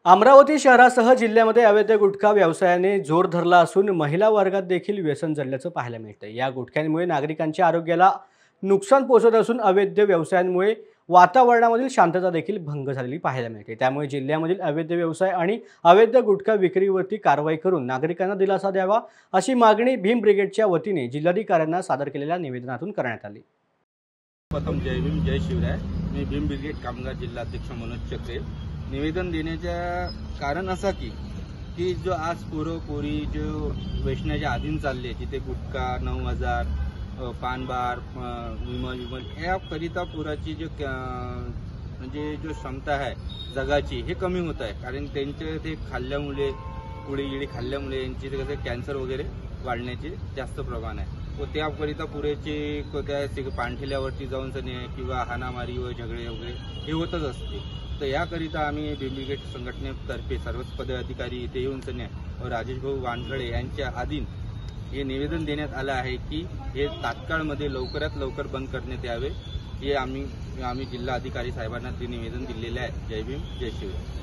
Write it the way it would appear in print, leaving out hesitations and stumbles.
अमरावती शहरासह जिल्ह्यामध्ये अवैध गुटखा व्यवसायाने जोर धरला असून महिला वर्गात देखील व्यसन जडल्याचं पाहायला मिळतंय। या गुटख्यांमुळे नागरिकांच्या आरोग्याला नुकसान पोहोचत असून अवैध व्यवसायांमुळे वातावरणामधील शांतता देखील भंग झालेली पाहायला मिळते। त्यामुळे जिल्ह्यामधील अवैध व्यवसाय आणि अवैध गुटखा विक्रीवरती कारवाई करून नागरिकांना दिलासा द्यावा अशी मागणी भीम ब्रिगेडच्या वतीने जिल्हाधिकाऱ्यांना सादर केलेल्या निवेदनातून करण्यात आली। प्रथम जय भीम जय शिवराय। मी भीम ब्रिगेड कामगार जिल्हाध्यक्ष मनोज चक्रे। निवेदन देण्याचं कारण असं की जो आज पोरी जो व्यसनाच्या अधीन चालले, जिथे गुटखा 9000 पान बार विमल याकरिता पुराची जो म्हणजे जो क्षमता आहे जगाची हे कमी होत आहे। कारण त्यांचे ते खाल्ल्यामुळे पुढे खाल्ल्यामुळे यांची कसं कॅन्सर वगैरे वाढण्याचे जास्त प्रमाण आहे व त्याकरिता पुरेचे त्या पाणठेल्यावरती जाऊन किंवा हाणामारी व झगडे वगैरे हे होतच असते। तर याकरिता आम्ही भीम ब्रिगेड संघटनेतर्फे सर्वच पदाधिकारी इथे येऊन व राजेश भाऊ वानखडे यांच्या अधीन हे निवेदन देण्यात आलं आहे की हे तात्काळमध्ये लवकरात लवकर बंद करण्यात यावे। हे आम्ही जिल्हा अधिकारी साहेबांना ते निवेदन दिलेले आहे। जय भीम जय शिवराय।